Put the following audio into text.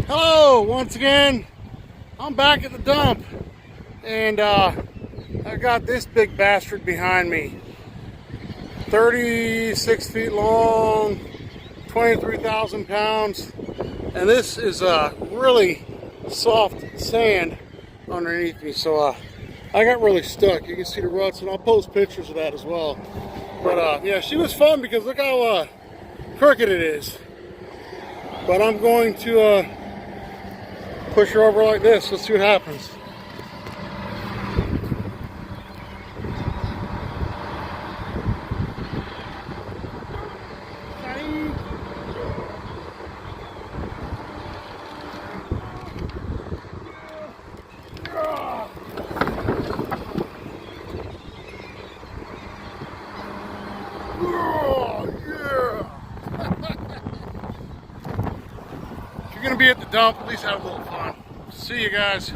Hello, once again. I'm back at the dump, and I got this big bastard behind me. 36 feet long, 23,000 pounds, and this is really soft sand underneath me. So I got really stuck. You can see the ruts, and I'll post pictures of that as well. But yeah, she was fun because look how crooked it is. But I'm going to push her over like this. Let's see what happens. If you're gonna be at the dump, at least have a little fun. See you guys.